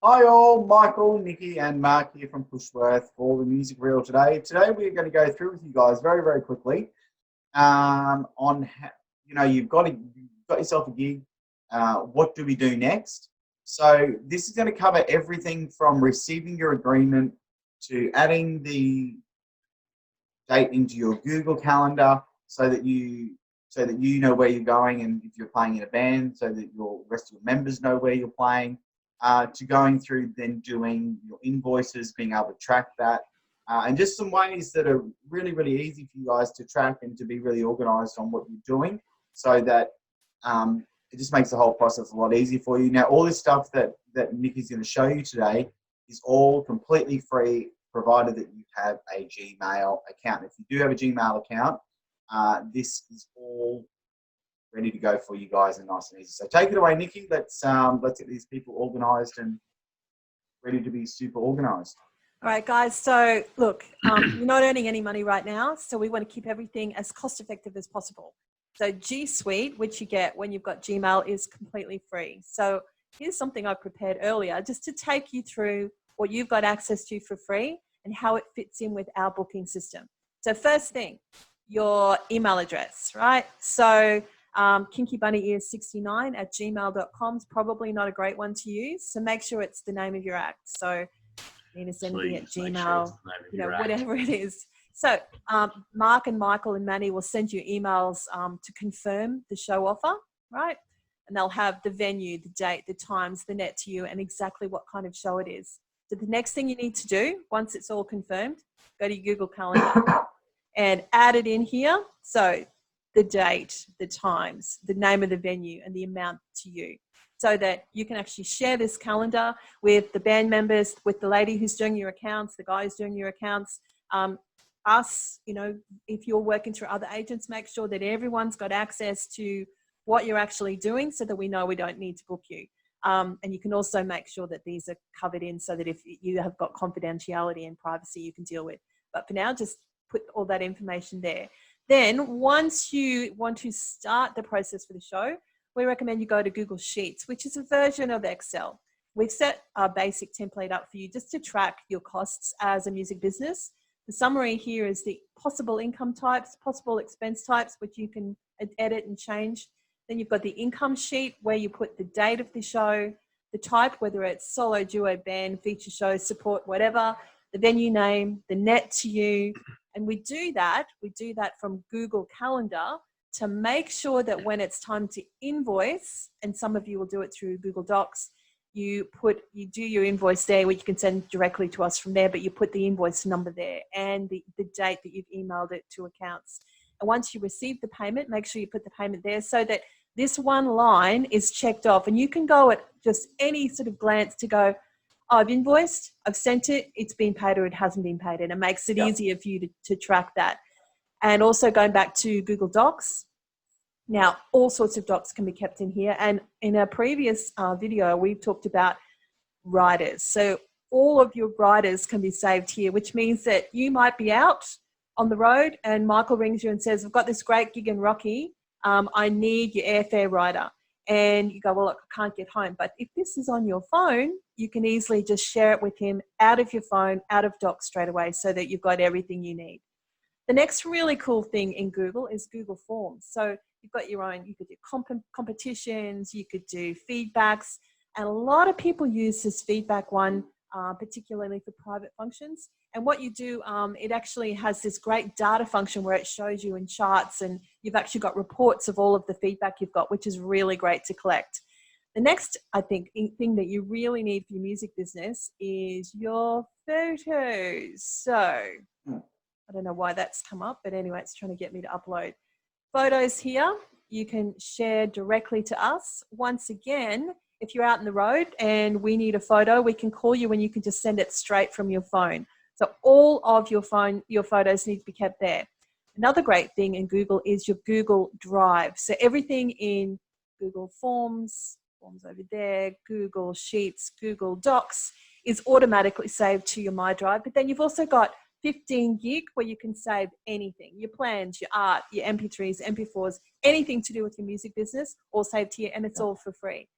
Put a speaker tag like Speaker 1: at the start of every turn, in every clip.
Speaker 1: Hi all, Michael, Nikki and Mark here from Pushworth for the music reel today. Today we're going to go through with you guys very, very quickly on how, you've got yourself a gig. What do we do next? So this is going to cover everything from receiving your agreement to adding the date into your Google Calendar so that you know where you're going, and if you're playing in a band, so that your rest of your members know where you're playing. To going through then doing your invoices, being able to track that, and just some ways that are really, really easy for you guys to track and to be really organized on what you're doing, so that it just makes the whole process a lot easier for you. Now, all this stuff that Nikki's going to show you today is all completely free, provided that you have a Gmail account. If you do have a Gmail account, this is all ready to go for you guys and nice and easy. So take it away, Nikki. Let's get these people organised and ready to be super organised.
Speaker 2: All right, guys. So look, you're not earning any money right now, so we want to keep everything as cost effective as possible. So G Suite, which you get when you've got Gmail, is completely free. So here's something I prepared earlier just to take you through what you've got access to for free and how it fits in with our booking system. So first thing, your email address, right? So kinkybunny69@gmail.com is probably not a great one to use. So make sure it's the name of your act. So Nina's anything at Gmail, whatever it is. So Mark and Michael and Manny will send you emails to confirm the show offer, right? And they'll have the venue, the date, the times, the net to you, and exactly what kind of show it is. So the next thing you need to do, once it's all confirmed, go to your Google Calendar and add it in here. So the date, the times, the name of the venue, and the amount to you, so that you can actually share this calendar with the band members, with the lady who's doing your accounts, the guy who's doing your accounts, us, if you're working through other agents, make sure that everyone's got access to what you're actually doing so that we know we don't need to book you. And you can also make sure that these are covered in so that if you have got confidentiality and privacy you can deal with. But for now, just put all that information there. Then once you want to start the process for the show, we recommend you go to Google Sheets, which is a version of Excel. We've set a basic template up for you just to track your costs as a music business. The summary here is the possible income types, possible expense types, which you can edit and change. Then you've got the income sheet where you put the date of the show, the type, whether it's solo, duo, band, feature show, support, whatever, the venue name, the net to you. And we do that from Google Calendar to make sure that when it's time to invoice, and some of you will do it through Google Docs, you do your invoice there, which you can send directly to us from there, but you put the invoice number there and the date that you've emailed it to accounts. And once you receive the payment, make sure you put the payment there so that this one line is checked off. And you can go at just any sort of glance to go, oh, I've invoiced, I've sent it, it's been paid or it hasn't been paid. And it makes it easier for you to track that. And also going back to Google Docs. Now, all sorts of docs can be kept in here. And in a previous video, we've talked about riders. So all of your riders can be saved here, which means that you might be out on the road and Michael rings you and says, I've got this great gig in Rocky. I need your airfare rider. And you go, well, look, I can't get home. But if this is on your phone, you can easily just share it with him out of your phone, out of Docs straight away, so that you've got everything you need. The next really cool thing in Google is Google Forms. So you've got your own, you could do competitions, you could do feedbacks, and a lot of people use this feedback one, particularly for private functions. And what you do, it actually has this great data function where it shows you in charts, and you've actually got reports of all of the feedback you've got, which is really great to collect. The next, I think, thing that you really need for your music business is your photos. So I don't know why that's come up, but anyway, it's trying to get me to upload. Photos here, you can share directly to us. Once again, if you're out in the road and we need a photo, we can call you and you can just send it straight from your phone. So all of your photos need to be kept there. Another great thing in Google is your Google Drive. So everything in Google Forms over there, Google Sheets, Google Docs is automatically saved to your My Drive. But then you've also got 15 gig where you can save anything, your plans, your art, your MP3s, MP4s, anything to do with your music business, all saved here, and it's all for free.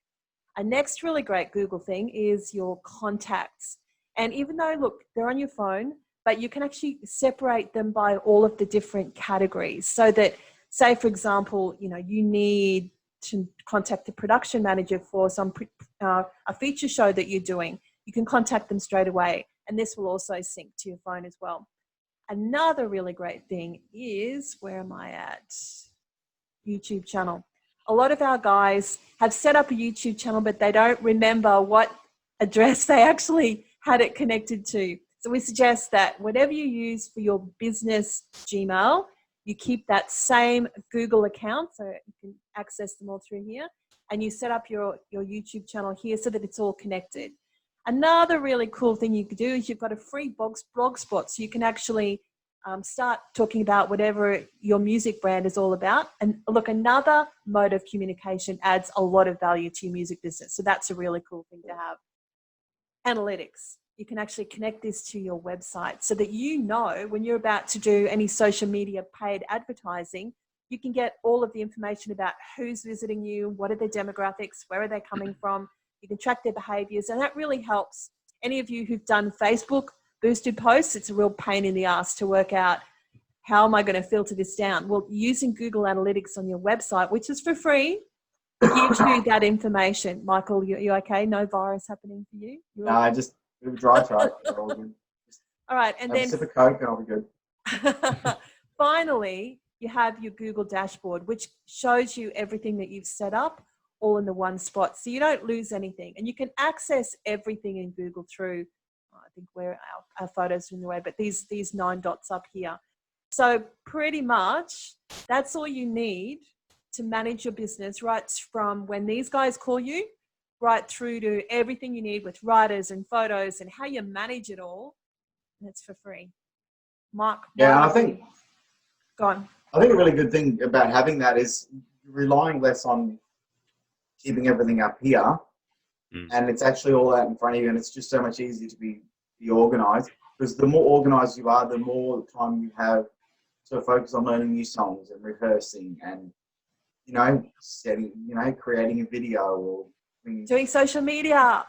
Speaker 2: A next really great Google thing is your contacts. And even though, look, they're on your phone, but you can actually separate them by all of the different categories so that, say, for example, you need to contact the production manager for a feature show that you're doing. You can contact them straight away, and this will also sync to your phone as well. Another really great thing is, where am I at? YouTube channel. A lot of our guys have set up a YouTube channel, but they don't remember what address they actually had it connected to. So we suggest that whatever you use for your business Gmail, you keep that same Google account, so you can access them all through here, and you set up your YouTube channel here so that it's all connected. Another really cool thing you could do is you've got a free blog spot, so you can actually start talking about whatever your music brand is all about. And look, another mode of communication adds a lot of value to your music business. So that's a really cool thing to have. Analytics. You can actually connect this to your website so that when you're about to do any social media paid advertising, you can get all of the information about who's visiting you, what are their demographics, where are they coming from. You can track their behaviors, and that really helps. Any of you who've done Facebook boosted posts, it's a real pain in the ass to work out how am I going to filter this down. Well, using Google Analytics on your website, which is for free, gives you that information. Michael, you okay? No virus happening for you?
Speaker 1: No, I just a dry throat.
Speaker 2: All right, and then
Speaker 1: a sip of Coke and I'll be good.
Speaker 2: Finally, you have your Google dashboard, which shows you everything that you've set up all in the one spot, so you don't lose anything. And you can access everything in Google through, I think where our photos are in the way, but these 9 dots up here. So pretty much that's all you need to manage your business, right from when these guys call you, right through to everything you need with writers and photos and how you manage it all. And it's for free. Mark?
Speaker 1: Yeah, I think
Speaker 2: go on.
Speaker 1: I think a really good thing about having that is relying less on keeping everything up here, and it's actually all out in front of you, and it's just so much easier to be organized, because the more organized you are, the more time you have to focus on learning new songs and rehearsing and creating a video or
Speaker 2: doing social media.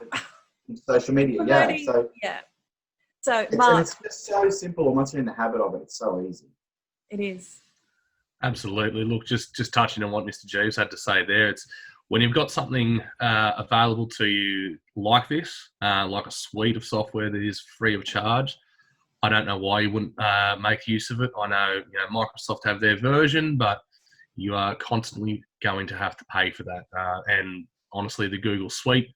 Speaker 1: So
Speaker 2: Mark,
Speaker 1: it's just so simple, and once you're in the habit of it, it's so easy.
Speaker 2: It is.
Speaker 3: Absolutely. Look, just touching on what Mr. Jeeves had to say there, it's when you've got something available to you like this, like a suite of software that is free of charge, I don't know why you wouldn't make use of it. I know, Microsoft have their version, but you are constantly going to have to pay for that. And honestly, the Google Suite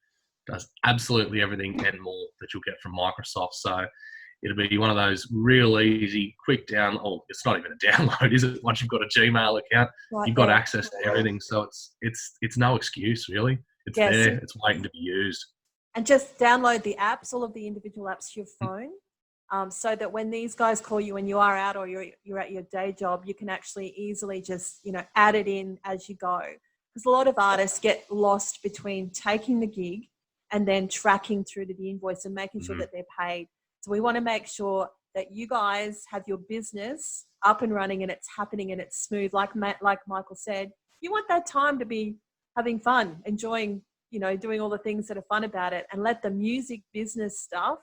Speaker 3: does absolutely everything and more that you'll get from Microsoft. So it'll be one of those real easy, quick down. Oh, it's not even a download, is it? Once you've got a Gmail account, you've got access to everything. So it's no excuse, really. It's there. It's waiting to be used.
Speaker 2: And just download the apps, all of the individual apps to your phone, so that when these guys call you and you are out or you're at your day job, you can actually easily just add it in as you go. Because a lot of artists get lost between taking the gig and then tracking through to the invoice and making sure that they're paid. So we want to make sure that you guys have your business up and running and it's happening and it's smooth. Like Michael said, you want that time to be having fun, enjoying, doing all the things that are fun about it, and let the music business stuff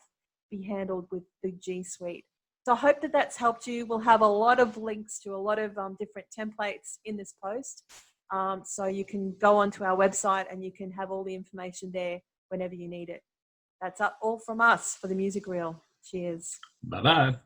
Speaker 2: be handled with the G Suite. So I hope that that's helped you. We'll have a lot of links to a lot of different templates in this post. So you can go onto our website and you can have all the information there whenever you need it. That's all from us for the Music Reel. Cheers.
Speaker 3: Bye-bye.